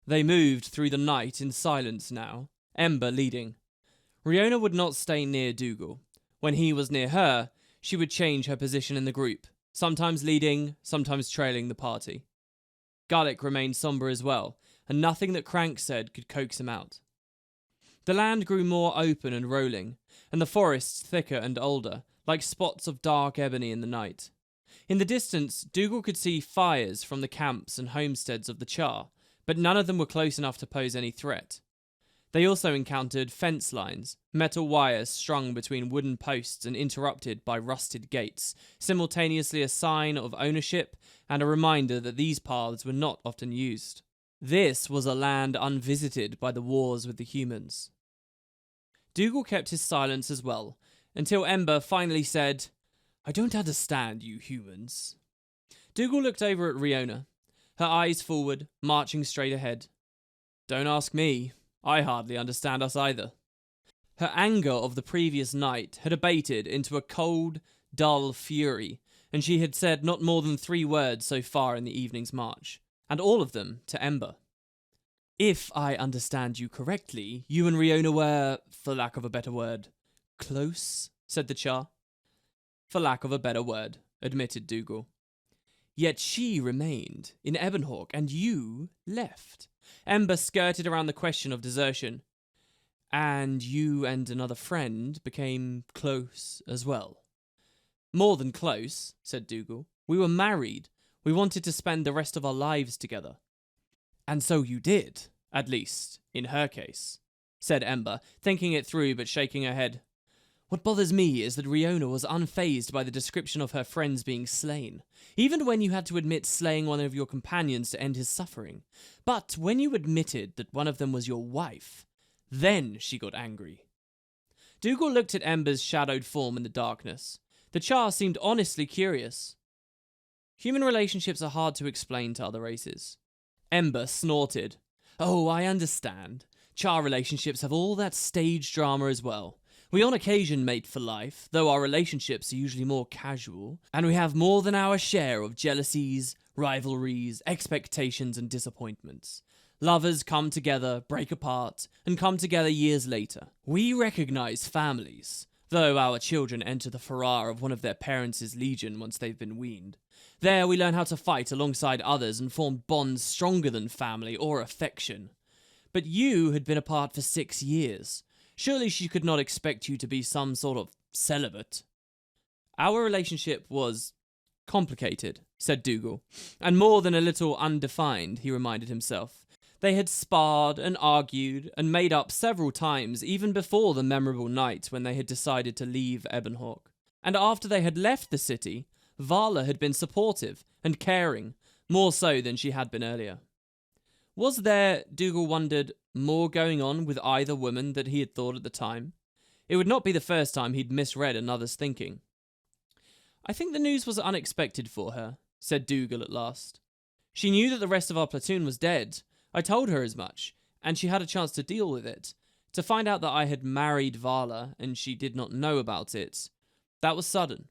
They moved through the night in silence now, Ember leading. Riona would not stay near Dougal. When he was near her, she would change her position in the group, sometimes leading, sometimes trailing the party. Gullick remained sombre as well, and nothing that Crank said could coax him out. The land grew more open and rolling, and the forests thicker and older, like spots of dark ebony in the night. In the distance, Dougal could see fires from the camps and homesteads of the Char, but none of them were close enough to pose any threat. They also encountered fence lines, metal wires strung between wooden posts and interrupted by rusted gates, simultaneously a sign of ownership and a reminder that these paths were not often used. This was a land unvisited by the wars with the humans. Dougal kept his silence as well, until Ember finally said, "I don't understand you humans." Dougal looked over at Riona, her eyes forward, marching straight ahead. "Don't ask me. I hardly understand us either." Her anger of the previous night had abated into a cold, dull fury, and she had said not more than 3 words so far in the evening's march, and all of them to Ember. "If I understand you correctly, you and Riona were, for lack of a better word, close," said the Char. "For lack of a better word," admitted Dougal. "Yet she remained in Ebonhawk, and you left." Ember skirted around the question of desertion. "And you and another friend became close as well." "More than close," said Dougal. "We were married. We wanted to spend the rest of our lives together." "And so you did, at least, in her case," said Ember, thinking it through but shaking her head. "What bothers me is that Riona was unfazed by the description of her friends being slain, even when you had to admit slaying one of your companions to end his suffering. But when you admitted that one of them was your wife, then she got angry." Dougal looked at Ember's shadowed form in the darkness. The Char seemed honestly curious. Human relationships are hard to explain to other races. Ember snorted. "Oh, I understand. Char relationships have all that stage drama as well. We on occasion mate for life, though our relationships are usually more casual, and we have more than our share of jealousies, rivalries, expectations, and disappointments. Lovers come together, break apart, and come together years later. We recognize families, though our children enter the Farrar of one of their parents' legion once they've been weaned. There we learn how to fight alongside others and form bonds stronger than family or affection. But you had been apart for 6 years. Surely she could not expect you to be some sort of celibate." "Our relationship was complicated," said Dougal, "and more than a little undefined," he reminded himself. They had sparred and argued and made up several times even before the memorable night when they had decided to leave Ebonhawk. And after they had left the city, Vala had been supportive and caring, more so than she had been earlier. Was there, Dougal wondered, more going on with either woman that he had thought at the time? It would not be the first time he'd misread another's thinking. "I think the news was unexpected for her," said Dougal at last. "She knew that the rest of our platoon was dead. I told her as much, and she had a chance to deal with it. To find out that I had married Vala and she did not know about it, that was sudden.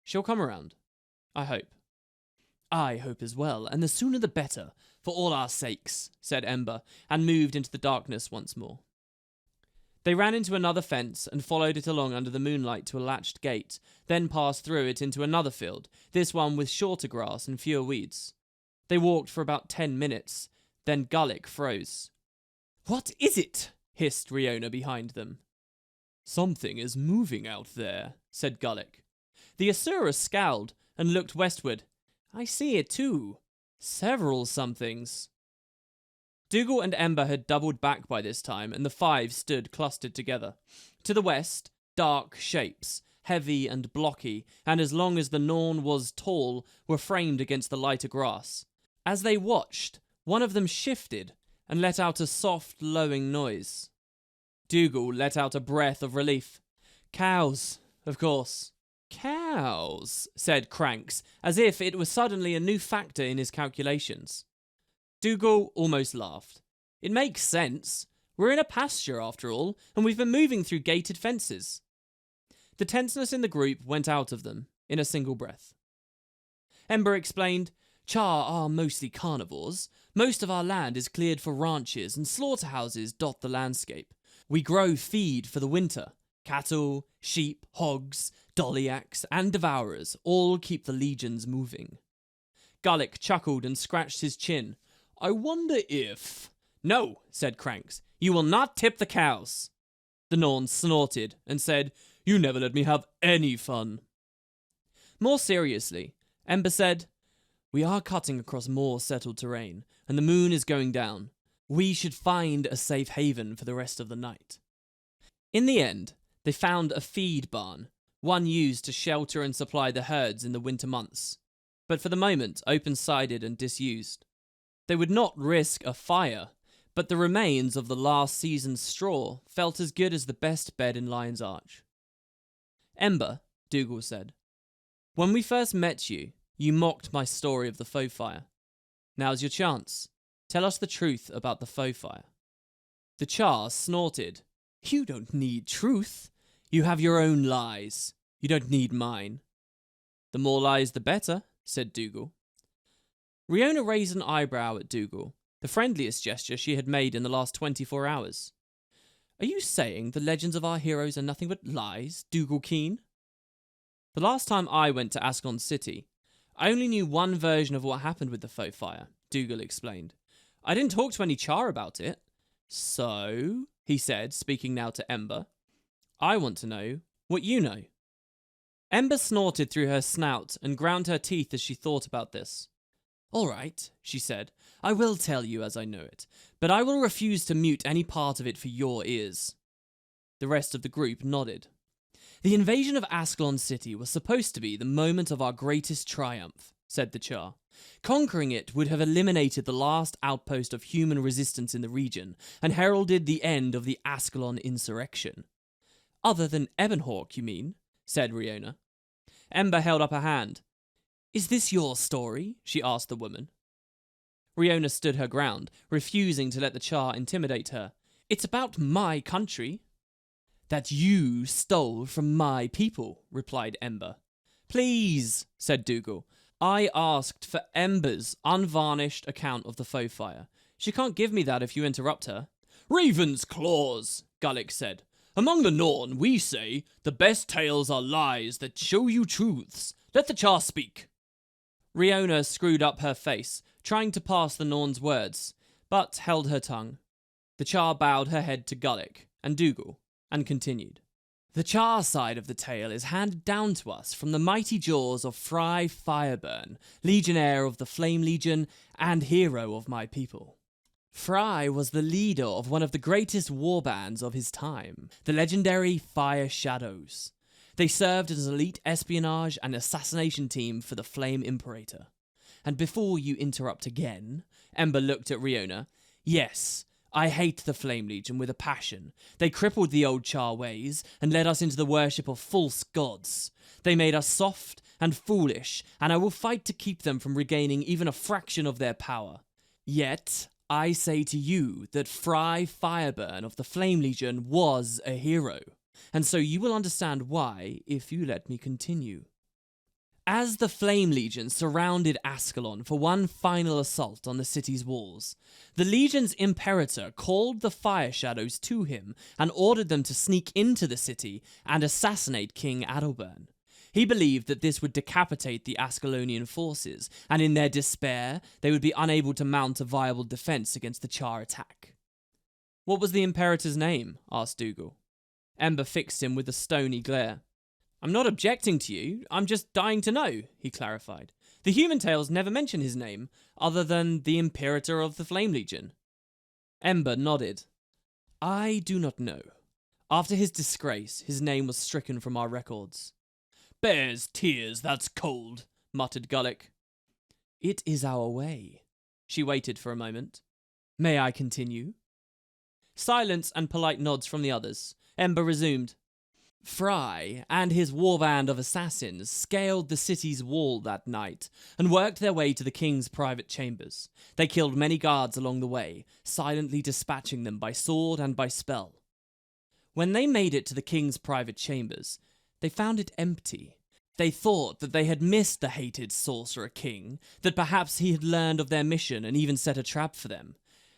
She'll come around. I hope." "I hope as well, and the sooner the better, for all our sakes," said Ember, and moved into the darkness once more. They ran into another fence and followed it along under the moonlight to a latched gate, then passed through it into another field, this one with shorter grass and fewer weeds. They walked for about 10 minutes, then Gullick froze. "What is it?" hissed Riona behind them. "Something is moving out there," said Gullick. The Asura scowled and looked westward. "I see it too. Several somethings." Dougal and Ember had doubled back by this time, and the 5 stood clustered together. To the west, dark shapes, heavy and blocky, and as long as the Norn was tall, were framed against the lighter grass. As they watched, one of them shifted and let out a soft, lowing noise. Dougal let out a breath of relief. "Cows, of course." "Cows," said Cranks, as if it was suddenly a new factor in his calculations. Dougal almost laughed. "It makes sense. We're in a pasture, after all, and we've been moving through gated fences." The tenseness in the group went out of them in a single breath. Ember explained, Char are mostly carnivores. Most of our land is cleared for ranches and slaughterhouses dot the landscape. We grow feed for the winter. Cattle, sheep, hogs, doliacs, and devourers all keep the legions moving. Gullick chuckled and scratched his chin. I wonder if... No, said Cranks. You will not tip the cows. The Norn snorted and said, You never let me have any fun. More seriously, Ember said, We are cutting across more settled terrain, and the moon is going down. We should find a safe haven for the rest of the night. In the end, they found a feed barn, one used to shelter and supply the herds in the winter months, but for the moment open-sided and disused. They would not risk a fire, but the remains of the last season's straw felt as good as the best bed in Lion's Arch. Ember, Dougal said, When we first met you, you mocked my story of the faux fire. Now's your chance. Tell us the truth about the faux fire. The Char snorted. You don't need truth. You have your own lies. You don't need mine. The more lies the better, said Dougal. Riona raised an eyebrow at Dougal, the friendliest gesture she had made in the last 24 hours. Are you saying the legends of our heroes are nothing but lies, Dougal Keen? The last time I went to Ascalon City, I only knew one version of what happened with the faux fire, Dougal explained. I didn't talk to any Char about it. So, he said, speaking now to Ember, I want to know what you know. Ember snorted through her snout and ground her teeth as she thought about this. All right, she said, I will tell you as I know it, but I will refuse to mute any part of it for your ears. The rest of the group nodded. The invasion of Ascalon City was supposed to be the moment of our greatest triumph, said the Char. Conquering it would have eliminated the last outpost of human resistance in the region and heralded the end of the Ascalon insurrection. Other than Ebonhawk, you mean? Said Riona. Ember held up a hand. Is this your story? She asked the woman. Riona stood her ground, refusing to let the Char intimidate her. It's about my country. That you stole from my people, replied Ember. Please, said Dougal. I asked for Ember's unvarnished account of the faux fire. She can't give me that if you interrupt her. Raven's claws, Gullick said. Among the Norn, we say, the best tales are lies that show you truths. Let the Char speak. Riona screwed up her face, trying to pass the Norn's words, but held her tongue. The Char bowed her head to Gullick and Dougal, and continued. The Char side of the tale is handed down to us from the mighty jaws of Fry Fireburn, legionnaire of the Flame Legion and hero of my people. Fry was the leader of one of the greatest warbands of his time, the legendary Fire Shadows. They served as an elite espionage and assassination team for the Flame Imperator. And before you interrupt again, Ember looked at Riona. Yes, I hate the Flame Legion with a passion. They crippled the old Char ways and led us into the worship of false gods. They made us soft and foolish, and I will fight to keep them from regaining even a fraction of their power. Yet, I say to you that Fry Fireburn of the Flame Legion was a hero, and so you will understand why if you let me continue. As the Flame Legion surrounded Ascalon for one final assault on the city's walls, the Legion's Imperator called the Fire Shadows to him and ordered them to sneak into the city and assassinate King Adalburn. He believed that this would decapitate the Ascalonian forces, and in their despair, they would be unable to mount a viable defense against the Char attack. What was the Imperator's name? Asked Dougal. Ember fixed him with a stony glare. I'm not objecting to you, I'm just dying to know, he clarified. The human tales never mention his name, other than the Imperator of the Flame Legion. Ember nodded. I do not know. After his disgrace, his name was stricken from our records. Bears tears, that's cold, muttered Gullick. It is our way. She waited for a moment. May I continue? Silence and polite nods from the others. Ember resumed. Fry and his warband of assassins scaled the city's wall that night and worked their way to the king's private chambers. They killed many guards along the way, silently dispatching them by sword and by spell. When they made it to the king's private chambers, they found it empty. They thought that they had missed the hated sorcerer king, that perhaps he had learned of their mission and even set a trap for them.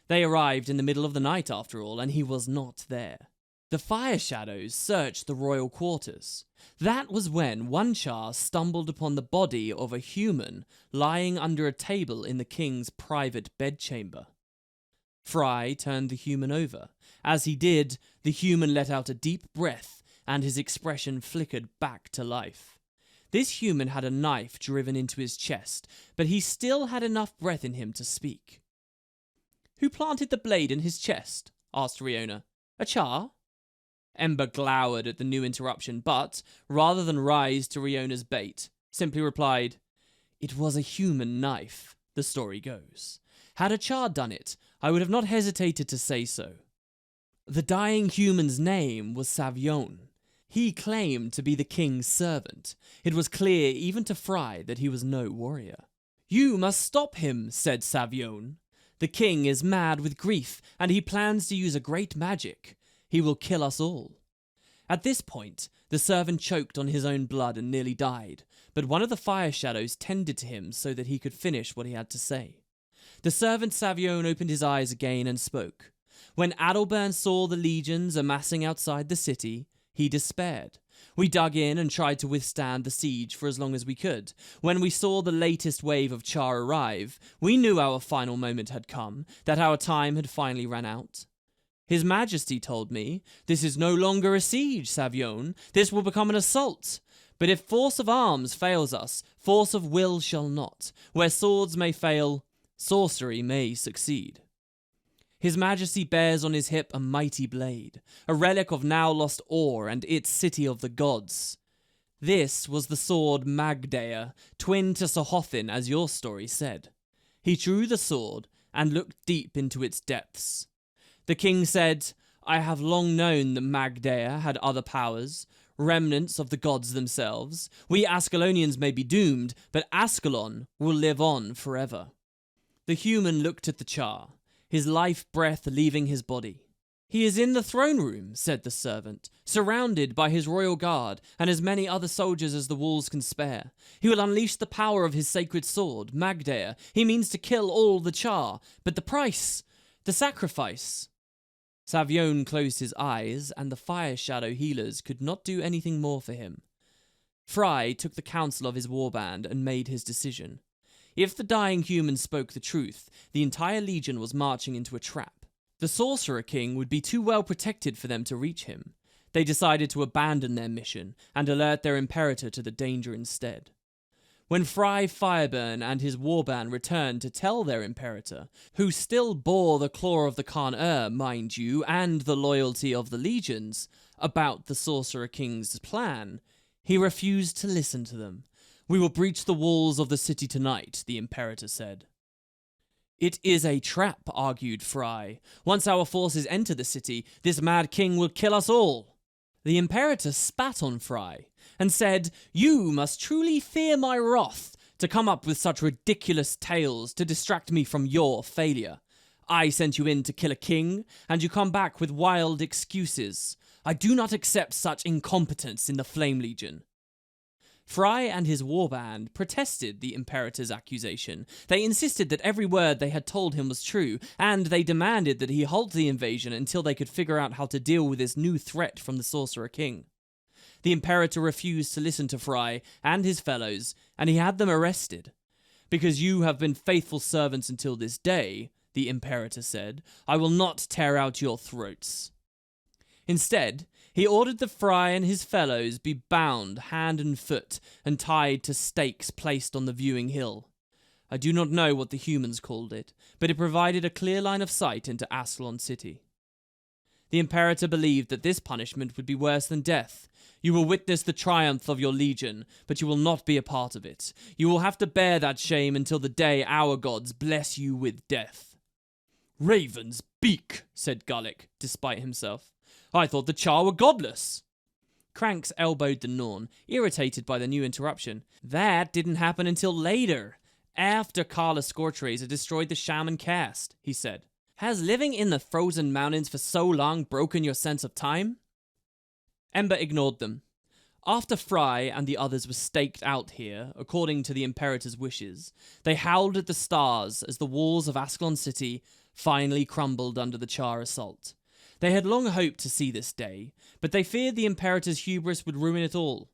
They arrived in the middle of the night after all, and he was not there. The fire shadows searched the royal quarters. That was when one Char stumbled upon the body of a human lying under a table in the king's private bedchamber. Fry turned the human over. As he did, the human let out a deep breath, and his expression flickered back to life. This human had a knife driven into his chest, but he still had enough breath in him to speak. "Who planted the blade in his chest?" asked Riona. "A Char?" Ember glowered at the new interruption, but, rather than rise to Riona's bait, simply replied, "It was a human knife, the story goes. Had a Char done it, I would have not hesitated to say so." The dying human's name was Savion. He claimed to be the king's servant. It was clear even to Fry that he was no warrior. "You must stop him," said Savion. "The king is mad with grief, and he plans to use a great magic. He will kill us all." At this point, the servant choked on his own blood and nearly died, but one of the fire shadows tended to him so that he could finish what he had to say. The servant Savion opened his eyes again and spoke. "When Adalburn saw the legions amassing outside the city, he despaired. We dug in and tried to withstand the siege for as long as we could. When we saw the latest wave of Char arrive, we knew our final moment had come, that our time had finally run out. His Majesty told me, 'This is no longer a siege, Savion. This will become an assault. But if force of arms fails us, force of will shall not. Where swords may fail, sorcery may succeed.' His Majesty bears on his hip a mighty blade, a relic of now-lost Or and its city of the gods. This was the sword Magdea, twin to Sohothin, as your story said. He drew the sword and looked deep into its depths. The king said, 'I have long known that Magdea had other powers, remnants of the gods themselves. We Ascalonians may be doomed, but Ascalon will live on forever.' The human looked at the Char, his life breath leaving his body. 'He is in the throne room,' said the servant, 'surrounded by his royal guard and as many other soldiers as the walls can spare. He will unleash the power of his sacred sword, Magdea. He means to kill all the Char. But the price, the sacrifice.' Savion closed his eyes, and the fire shadow healers could not do anything more for him. Fry took the counsel of his warband and made his decision. If the dying human spoke the truth, the entire legion was marching into a trap. The Sorcerer King would be too well protected for them to reach him. They decided to abandon their mission and alert their Imperator to the danger instead. When Fry Fireburn and his warband returned to tell their Imperator, who still bore the claw of the Khan-Er, mind you, and the loyalty of the legions, about the Sorcerer King's plan, he refused to listen to them. "We will breach the walls of the city tonight," the Imperator said. "It is a trap," argued Fry. "Once our forces enter the city, this mad king will kill us all." The Imperator spat on Fry and said, "You must truly fear my wrath to come up with such ridiculous tales to distract me from your failure. I sent you in to kill a king, and you come back with wild excuses. I do not accept such incompetence in the Flame Legion." Fry and his warband protested the Imperator's accusation. They insisted that every word they had told him was true, and they demanded that he halt the invasion until they could figure out how to deal with this new threat from the Sorcerer King. The Imperator refused to listen to Fry and his fellows, and he had them arrested. "Because you have been faithful servants until this day," the Imperator said, "I will not tear out your throats." Instead, he ordered that Fry and his fellows be bound hand and foot and tied to stakes placed on the viewing hill. I do not know what the humans called it, but it provided a clear line of sight into Ascalon City. The Imperator believed that this punishment would be worse than death. "You will witness the triumph of your legion, but you will not be a part of it. You will have to bear that shame until the day our gods bless you with death." "Raven's beak," said Gullick, despite himself. "I thought the Char were godless." Cranks elbowed the Norn, irritated by the new interruption. "That didn't happen until later, after Karla Scorchrazor destroyed the Shaman caste," he said. "Has living in the frozen mountains for so long broken your sense of time?" Ember ignored them. After Fry and the others were staked out here, according to the Imperator's wishes, they howled at the stars as the walls of Ascalon City finally crumbled under the Char assault. They had long hoped to see this day, but they feared the Imperator's hubris would ruin it all.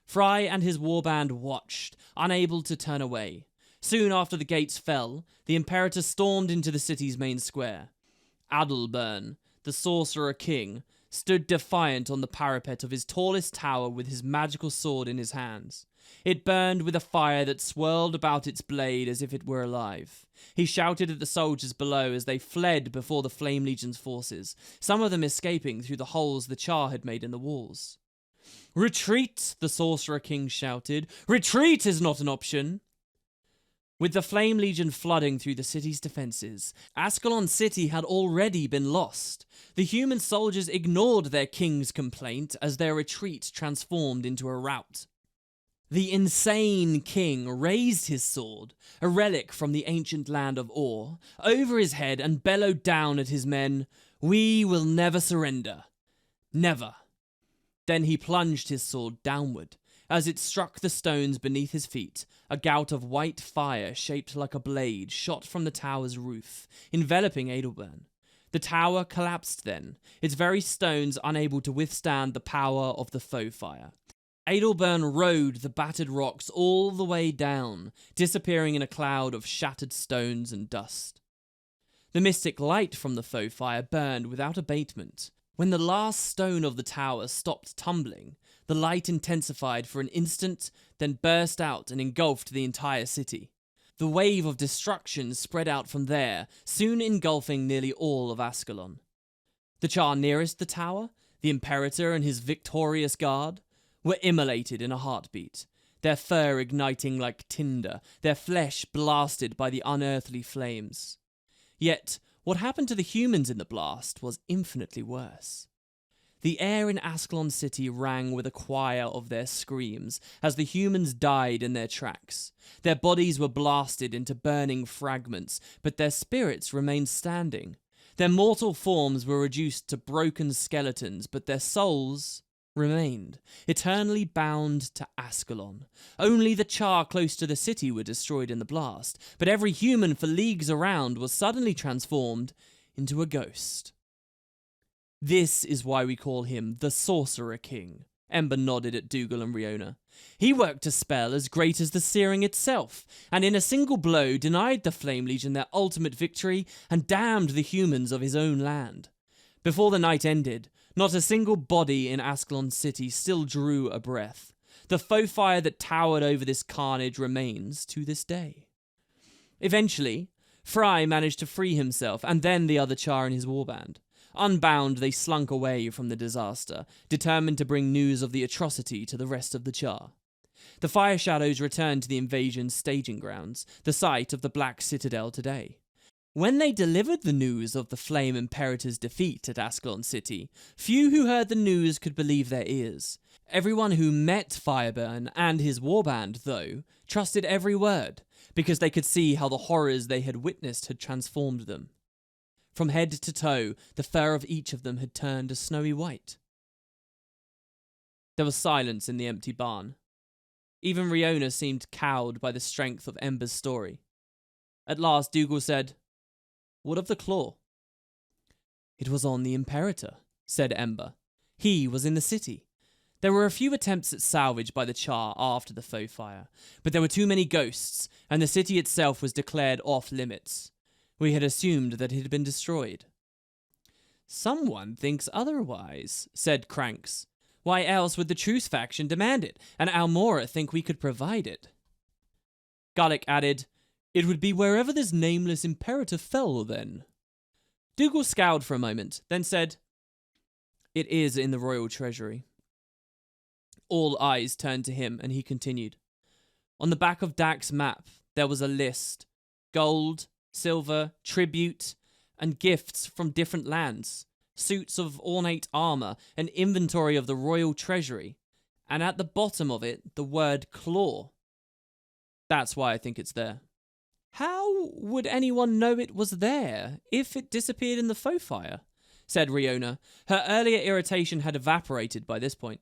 Fry and his warband watched, unable to turn away. Soon after the gates fell, the Imperator stormed into the city's main square. Adalbern, the Sorcerer King, stood defiant on the parapet of his tallest tower with his magical sword in his hands. It burned with a fire that swirled about its blade as if it were alive. He shouted at the soldiers below as they fled before the Flame Legion's forces, some of them escaping through the holes the Char had made in the walls. "Retreat!" the Sorcerer King shouted. "Retreat is not an option!" With the Flame Legion flooding through the city's defenses, Ascalon City had already been lost. The human soldiers ignored their king's complaint as their retreat transformed into a rout. The insane king raised his sword, a relic from the ancient land of Or, over his head and bellowed down at his men, "We will never surrender. Never." Then he plunged his sword downward. As it struck the stones beneath his feet, a gout of white fire shaped like a blade shot from the tower's roof, enveloping Adalbern. The tower collapsed then, its very stones unable to withstand the power of the foe fire. Adalbern rode the battered rocks all the way down, disappearing in a cloud of shattered stones and dust. The mystic light from the foe fire burned without abatement. When the last stone of the tower stopped tumbling, the light intensified for an instant, then burst out and engulfed the entire city. The wave of destruction spread out from there, soon engulfing nearly all of Ascalon. The Char nearest the tower, the Imperator and his victorious guard, were immolated in a heartbeat, their fur igniting like tinder, their flesh blasted by the unearthly flames. Yet, what happened to the humans in the blast was infinitely worse. The air in Ascalon City rang with a choir of their screams as the humans died in their tracks. Their bodies were blasted into burning fragments, but their spirits remained standing. Their mortal forms were reduced to broken skeletons, but their souls remained, eternally bound to Ascalon. Only the Char close to the city were destroyed in the blast, but every human for leagues around was suddenly transformed into a ghost. This is why we call him the Sorcerer King. Ember nodded at Dougal and Riona. He worked a spell as great as the searing itself, and in a single blow denied the Flame Legion their ultimate victory and damned the humans of his own land. Before the night ended, not a single body in Ascalon City still drew a breath. The foe fire that towered over this carnage remains to this day. Eventually, Fry managed to free himself, and then the other Char and his warband. Unbound, they slunk away from the disaster, determined to bring news of the atrocity to the rest of the Char. The Fire Shadows returned to the invasion's staging grounds, the site of the Black Citadel today. When they delivered the news of the Flame Imperator's defeat at Ascalon City, few who heard the news could believe their ears. Everyone who met Fireburn and his warband, though, trusted every word, because they could see how the horrors they had witnessed had transformed them. From head to toe, the fur of each of them had turned a snowy white. There was silence in the empty barn. Even Riona seemed cowed by the strength of Ember's story. At last, Dougal said, "What of the claw?" "It was on the Imperator," said Ember. "He was in the city. There were a few attempts at salvage by the Char after the foe fire, but there were too many ghosts, and the city itself was declared off-limits. We had assumed that it had been destroyed." "Someone thinks otherwise," said Cranks. "Why else would the Truce faction demand it, and Almora think we could provide it?" Gullick added, "It would be wherever this nameless Imperator fell, then." Dougal scowled for a moment, then said, "It is in the royal treasury." All eyes turned to him, and he continued. On the back of Dak's map, there was a list. Gold, silver, tribute, and gifts from different lands. Suits of ornate armor, an inventory of the royal treasury, and at the bottom of it, the word claw. That's why I think it's there. "How would anyone know it was there if it disappeared in the foe fire?" said Riona. Her earlier irritation had evaporated by this point.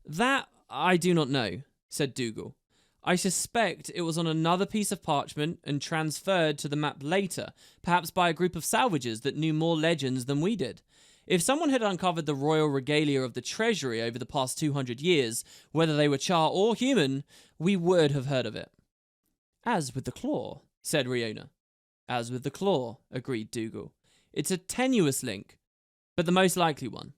That I do not know, said Dougal. I suspect it was on another piece of parchment and transferred to the map later, perhaps by a group of salvagers that knew more legends than we did. If someone had uncovered the royal regalia of the treasury over the past 200 years, whether they were Char or human, we would have heard of it. As with the claw, said Riona. As with the claw, agreed Dougal. It's a tenuous link, but the most likely one.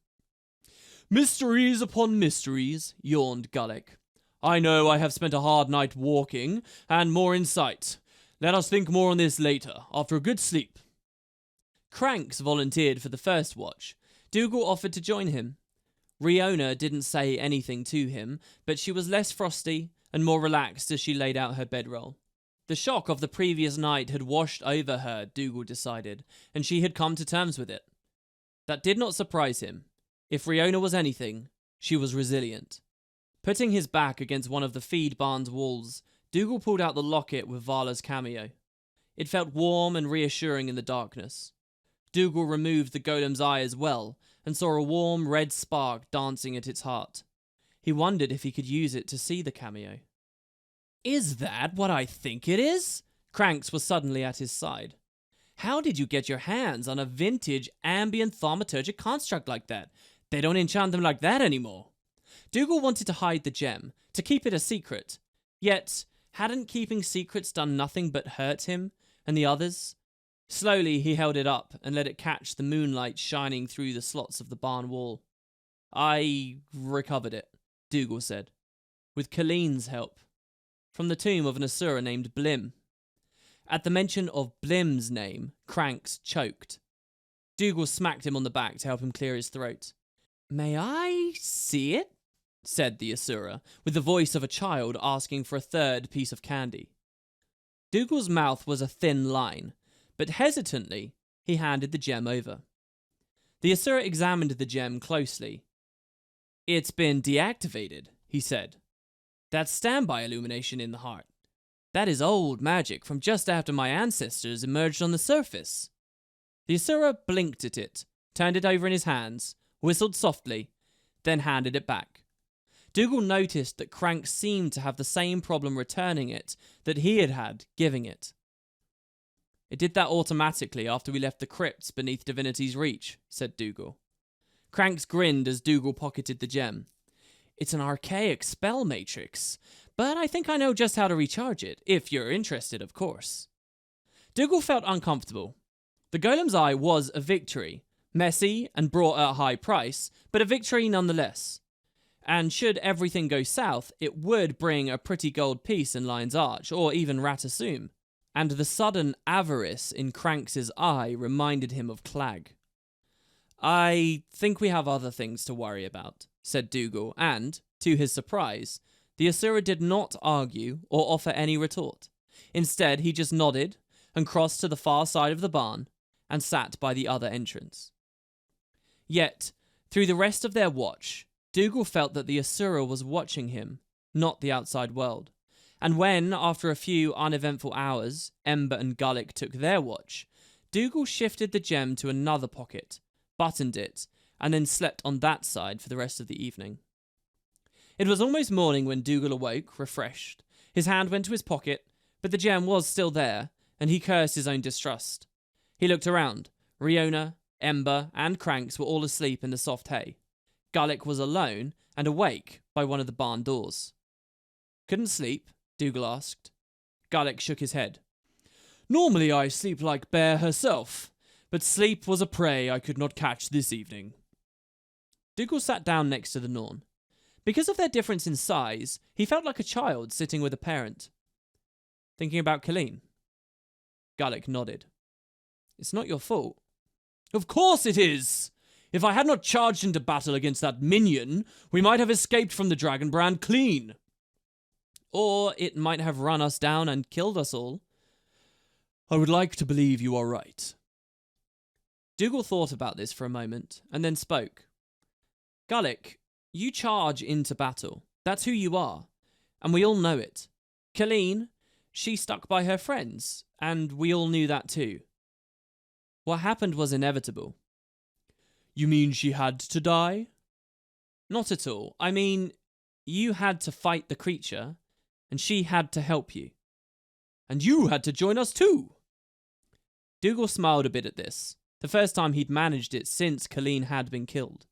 Mysteries upon mysteries, yawned Gullick. I know I have spent a hard night walking, and more in sight. Let us think more on this later, after a good sleep. Cranks volunteered for the first watch. Dougal offered to join him. Riona didn't say anything to him, but she was less frosty and more relaxed as she laid out her bedroll. The shock of the previous night had washed over her, Dougal decided, and she had come to terms with it. That did not surprise him. If Riona was anything, she was resilient. Putting his back against one of the feed barn's walls, Dougal pulled out the locket with Vala's cameo. It felt warm and reassuring in the darkness. Dougal removed the golem's eye as well, and saw a warm red spark dancing at its heart. He wondered if he could use it to see the cameo. Is that what I think it is? Cranks was suddenly at his side. How did you get your hands on a vintage ambient thaumaturgic construct like that? They don't enchant them like that anymore. Dougal wanted to hide the gem, to keep it a secret. Yet, hadn't keeping secrets done nothing but hurt him and the others? Slowly he held it up and let it catch the moonlight shining through the slots of the barn wall. I recovered it, Dougal said, with Colleen's help, from the tomb of an Asura named Blim. At the mention of Blim's name, Cranks choked. Dougal smacked him on the back to help him clear his throat. May I see it? Said the Asura, with the voice of a child asking for a third piece of candy. Dougal's mouth was a thin line, but hesitantly he handed the gem over. The Asura examined the gem closely. It's been deactivated, he said. That's standby illumination in the heart. That is old magic from just after my ancestors emerged on the surface. The Asura blinked at it, turned it over in his hands, whistled softly, then handed it back. Dougal noticed that Cranks seemed to have the same problem returning it that he had had giving it. It did that automatically after we left the crypts beneath Divinity's reach, said Dougal. Cranks grinned as Dougal pocketed the gem. It's an archaic spell matrix, but I think I know just how to recharge it, if you're interested, of course. Dougal felt uncomfortable. The golem's eye was a victory, messy and brought at a high price, but a victory nonetheless. And should everything go south, it would bring a pretty gold piece in Lion's Arch, or even Ratasum. And the sudden avarice in Cranks's eye reminded him of Clag. I think we have other things to worry about, said Dougal, and, to his surprise, the Asura did not argue or offer any retort. Instead, he just nodded and crossed to the far side of the barn and sat by the other entrance. Yet, through the rest of their watch, Dougal felt that the Asura was watching him, not the outside world. And when, after a few uneventful hours, Ember and Gullick took their watch, Dougal shifted the gem to another pocket, buttoned it, and then slept on that side for the rest of the evening. It was almost morning when Dougal awoke, refreshed. His hand went to his pocket, but the gem was still there, and he cursed his own distrust. He looked around. Riona, Ember, and Cranks were all asleep in the soft hay. Gullick was alone and awake by one of the barn doors. Couldn't sleep? Dougal asked. Gullick shook his head. Normally I sleep like Bear herself, but sleep was a prey I could not catch this evening. Dougal sat down next to the Norn. Because of their difference in size, he felt like a child sitting with a parent. Thinking about Colleen? Gullick nodded. It's not your fault. Of course it is! If I had not charged into battle against that minion, we might have escaped from the dragon brand clean. Or it might have run us down and killed us all. I would like to believe you are right. Dougal thought about this for a moment, and then spoke. Gullick, you charge into battle. That's who you are, and we all know it. Colleen, she stuck by her friends, and we all knew that too. What happened was inevitable. You mean she had to die? Not at all. I mean, You had to fight the creature, and she had to help you. And you had to join us too. Dougal smiled a bit at this, the first time he'd managed it since Colleen had been killed.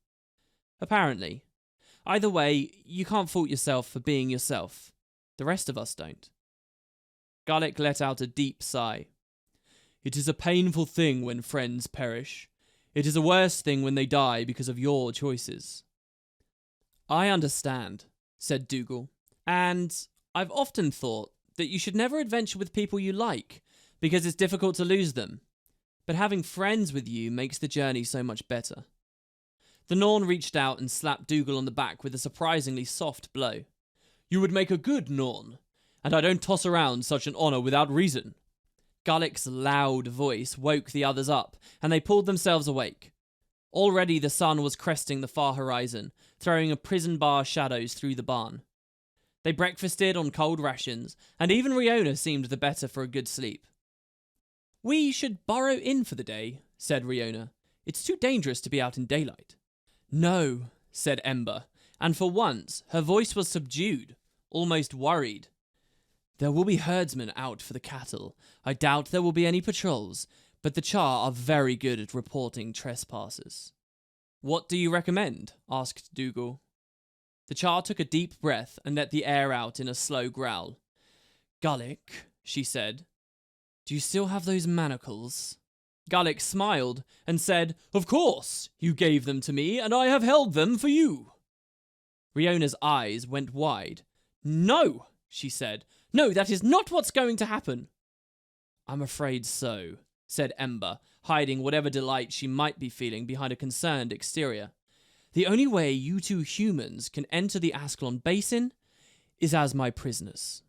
Apparently. Either way, you can't fault yourself for being yourself. The rest of us don't. Garlic let out a deep sigh. It is a painful thing when friends perish. It is a worse thing when they die because of your choices. I understand, said Dougal, and I've often thought that you should never adventure with people you like, because it's difficult to lose them. But having friends with you makes the journey so much better. The Norn reached out and slapped Dougal on the back with a surprisingly soft blow. You would make a good Norn, and I don't toss around such an honour without reason. Garlic's loud voice woke the others up, and they pulled themselves awake. Already the sun was cresting the far horizon, throwing a prison bar shadows through the barn. They breakfasted on cold rations, and even Riona seemed the better for a good sleep. We should burrow in for the day, said Riona. It's too dangerous to be out in daylight. No, said Ember, and for once her voice was subdued, almost worried. There will be herdsmen out for the cattle. I doubt there will be any patrols, but the Char are very good at reporting trespassers. What do you recommend? Asked Dougal. The Char took a deep breath and let the air out in a slow growl. Garlic, she said, do you still have those manacles? Garlic smiled and said, Of course, you gave them to me and I have held them for you. Riona's eyes went wide. No, she said. No, that is not what's going to happen. I'm afraid so, said Ember, hiding whatever delight she might be feeling behind a concerned exterior. The only way you two humans can enter the Ascalon Basin is as my prisoners.